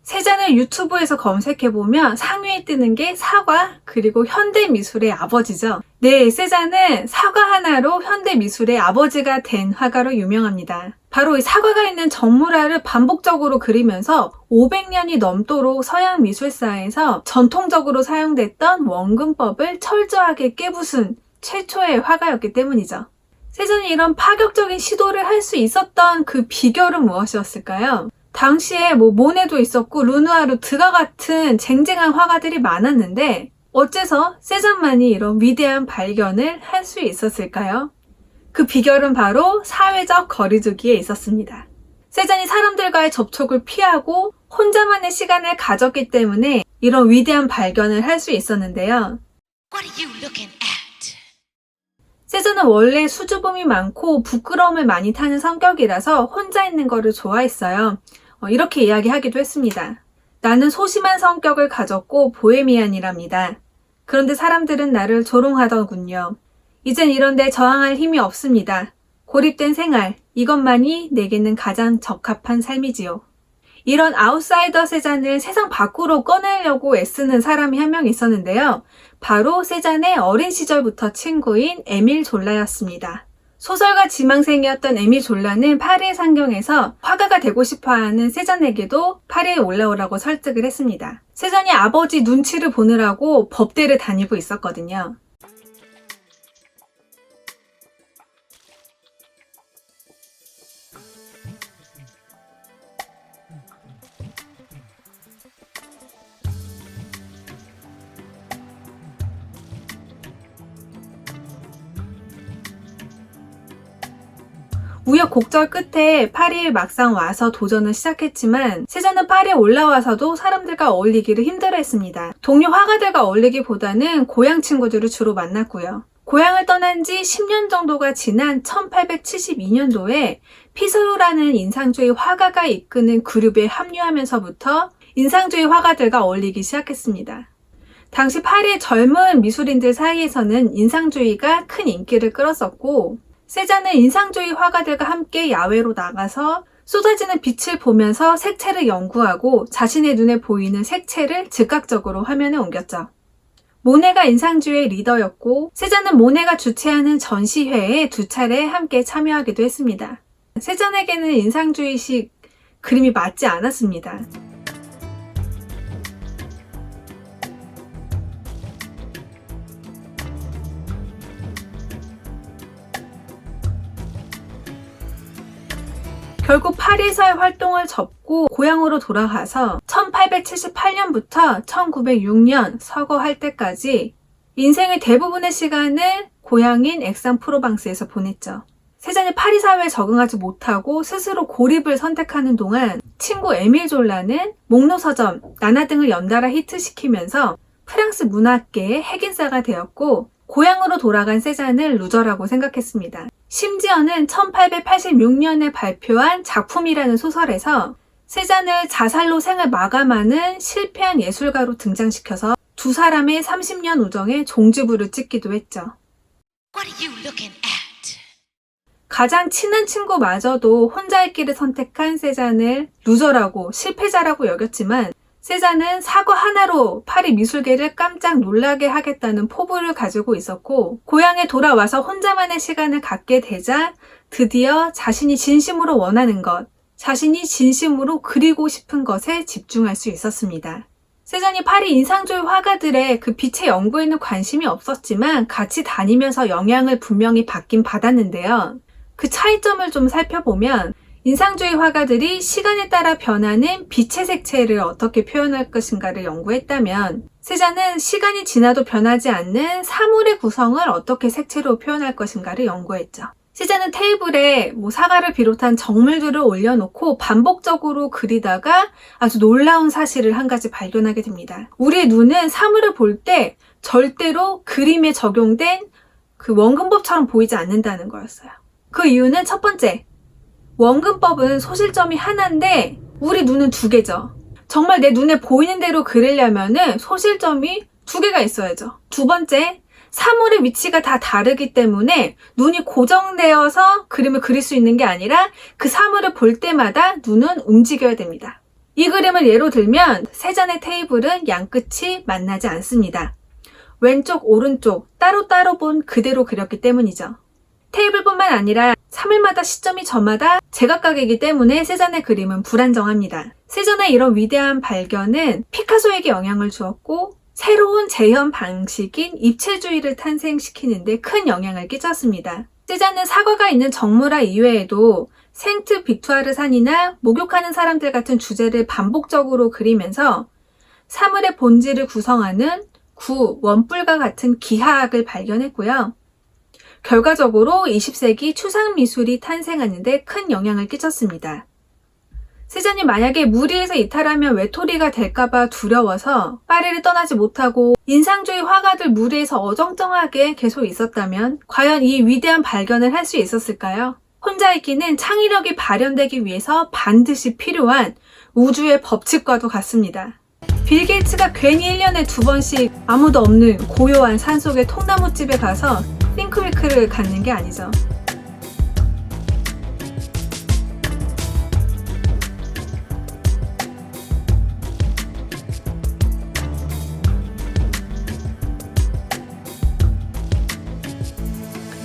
세잔을 유튜브에서 검색해보면 상위에 뜨는 게 사과, 그리고 현대미술의 아버지죠. 네, 세잔은 사과 하나로 현대미술의 아버지가 된 화가로 유명합니다. 바로 이 사과가 있는 정물화를 반복적으로 그리면서 500년이 넘도록 서양 미술사에서 전통적으로 사용됐던 원근법을 철저하게 깨부순 최초의 화가였기 때문이죠. 세잔이 이런 파격적인 시도를 할 수 있었던 그 비결은 무엇이었을까요? 당시에 모네도 있었고 르누아르, 드가 같은 쟁쟁한 화가들이 많았는데 어째서 세잔만이 이런 위대한 발견을 할 수 있었을까요? 그 비결은 바로 사회적 거리두기에 있었습니다. 세잔이 사람들과의 접촉을 피하고 혼자만의 시간을 가졌기 때문에 이런 위대한 발견을 할 수 있었는데요. What are you looking at? 세잔은 원래 수줍음이 많고 부끄러움을 많이 타는 성격이라서 혼자 있는 거를 좋아했어요. 이렇게 이야기하기도 했습니다. 나는 소심한 성격을 가졌고 보헤미안이랍니다. 그런데 사람들은 나를 조롱하더군요. 이젠 이런데 저항할 힘이 없습니다. 고립된 생활, 이것만이 내게는 가장 적합한 삶이지요. 이런 아웃사이더 세잔을 세상 밖으로 꺼내려고 애쓰는 사람이 한 명 있었는데요. 바로 세잔의 어린 시절부터 친구인 에밀 졸라였습니다. 소설가 지망생이었던 에밀 졸라는 파리의 상경에서 화가가 되고 싶어하는 세잔에게도 파리에 올라오라고 설득을 했습니다. 세잔이 아버지 눈치를 보느라고 법대를 다니고 있었거든요. 우여곡절 끝에 파리에 막상 와서 도전을 시작했지만 세잔은 파리에 올라와서도 사람들과 어울리기를 힘들어했습니다. 동료 화가들과 어울리기보다는 고향 친구들을 주로 만났고요. 고향을 떠난 지 10년 정도가 지난 1872년도에 피서루라는 인상주의 화가가 이끄는 그룹에 합류하면서부터 인상주의 화가들과 어울리기 시작했습니다. 당시 파리의 젊은 미술인들 사이에서는 인상주의가 큰 인기를 끌었었고 세잔은 인상주의 화가들과 함께 야외로 나가서 쏟아지는 빛을 보면서 색채를 연구하고 자신의 눈에 보이는 색채를 즉각적으로 화면에 옮겼죠. 모네가 인상주의의 리더였고 세잔은 모네가 주최하는 전시회에 2차례 함께 참여하기도 했습니다. 세잔에게는 인상주의식 그림이 맞지 않았습니다. 결국 파리에서의 활동을 접고 고향으로 돌아가서 1878년부터 1906년 서거할 때까지 인생의 대부분의 시간을 고향인 엑상프로방스에서 보냈죠. 세잔이 파리 사회에 적응하지 못하고 스스로 고립을 선택하는 동안 친구 에밀 졸라는 목노서점, 나나 등을 연달아 히트시키면서 프랑스 문학계의 핵인싸가 되었고 고향으로 돌아간 세잔을 루저라고 생각했습니다. 심지어는 1886년에 발표한 작품이라는 소설에서 세잔을 자살로 생을 마감하는 실패한 예술가로 등장시켜서 두 사람의 30년 우정에 종지부를 찍기도 했죠. What are you looking at? 가장 친한 친구마저도 혼자의 길을 선택한 세잔을 루저라고 실패자라고 여겼지만 세잔은 사과 하나로 파리 미술계를 깜짝 놀라게 하겠다는 포부를 가지고 있었고 고향에 돌아와서 혼자만의 시간을 갖게 되자 드디어 자신이 진심으로 원하는 것, 자신이 진심으로 그리고 싶은 것에 집중할 수 있었습니다. 세잔이 파리 인상주의 화가들의 그 빛의 연구에는 관심이 없었지만 같이 다니면서 영향을 분명히 받긴 받았는데요. 그 차이점을 좀 살펴보면 인상주의 화가들이 시간에 따라 변하는 빛의 색채를 어떻게 표현할 것인가를 연구했다면 세잔은 시간이 지나도 변하지 않는 사물의 구성을 어떻게 색채로 표현할 것인가를 연구했죠. 세잔은 테이블에 사과를 비롯한 정물들을 올려놓고 반복적으로 그리다가 아주 놀라운 사실을 한 가지 발견하게 됩니다. 우리의 눈은 사물을 볼 때 절대로 그림에 적용된 그 원근법처럼 보이지 않는다는 거였어요. 그 이유는 첫 번째, 원근법은 소실점이 하나인데 우리 눈은 2개죠. 정말 내 눈에 보이는 대로 그리려면은 소실점이 2개가 있어야죠. 두 번째, 사물의 위치가 다 다르기 때문에 눈이 고정되어서 그림을 그릴 수 있는 게 아니라 그 사물을 볼 때마다 눈은 움직여야 됩니다. 이 그림을 예로 들면 세 잔의 테이블은 양끝이 만나지 않습니다. 왼쪽, 오른쪽 따로따로 본 그대로 그렸기 때문이죠. 테이블뿐만 아니라 3일마다 시점이 저마다 제각각이기 때문에 세잔의 그림은 불안정합니다. 세잔의 이런 위대한 발견은 피카소에게 영향을 주었고 새로운 재현 방식인 입체주의를 탄생시키는데 큰 영향을 끼쳤습니다. 세잔은 사과가 있는 정물화 이외에도 생트 빅투아르 산이나 목욕하는 사람들 같은 주제를 반복적으로 그리면서 사물의 본질을 구성하는 구, 원뿔과 같은 기하학을 발견했고요. 결과적으로 20세기 추상미술이 탄생하는데 큰 영향을 끼쳤습니다. 세잔이 만약에 무리해서 이탈하면 외톨이가 될까봐 두려워서 파리를 떠나지 못하고 인상주의 화가들 무리해서 어정쩡하게 계속 있었다면 과연 이 위대한 발견을 할 수 있었을까요? 혼자 있기는 창의력이 발현되기 위해서 반드시 필요한 우주의 법칙과도 같습니다. 빌 게이츠가 괜히 1년에 2번씩 아무도 없는 고요한 산속의 통나무집에 가서 띵크위크를 갖는 게 아니죠.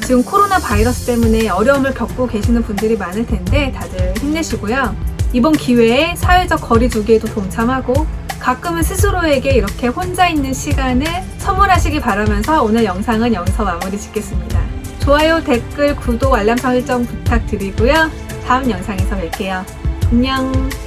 지금 코로나 바이러스 때문에 어려움을 겪고 계시는 분들이 많을 텐데 다들 힘내시고요. 이번 기회에 사회적 거리 두기에도 동참하고 가끔은 스스로에게 이렇게 혼자 있는 시간을 선물하시기 바라면서 오늘 영상은 여기서 마무리 짓겠습니다. 좋아요, 댓글, 구독, 알람 설정 부탁드리고요. 다음 영상에서 뵐게요. 안녕!